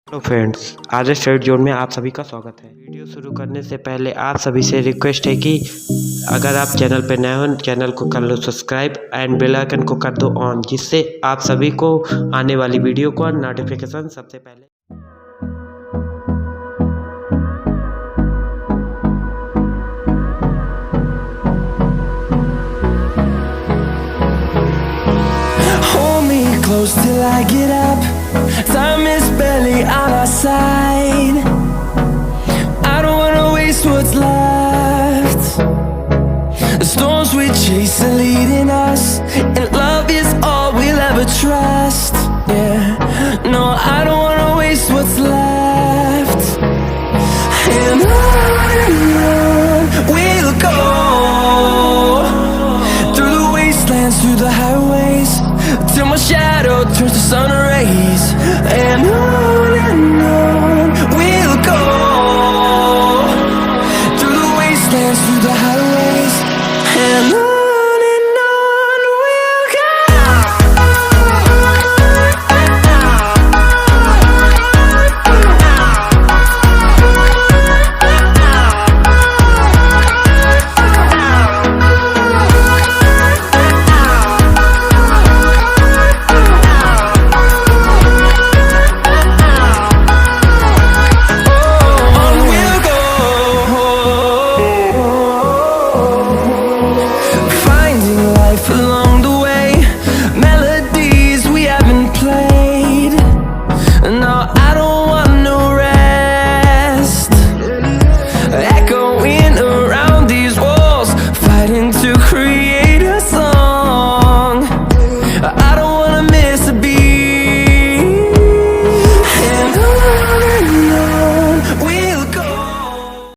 Hello friends, आज study zone में आप सभी का स्वागत है। वीडियो शुरू करने से पहले आप सभी से रिक्वेस्ट है कि अगर आप चैनल पर नए हो चैनल को कर लो सब्सक्राइब एंड बेल आइकन को कर दो ऑन, जिससे आप सभी को आने वाली वीडियो का नोटिफिकेशन सबसे पहले। Close till I get up. Time is barely on our side. I don't wanna waste what's left. The storms we chase are leading us, and love is all we'll ever trust. Yeah, no, I don't wanna waste what's left.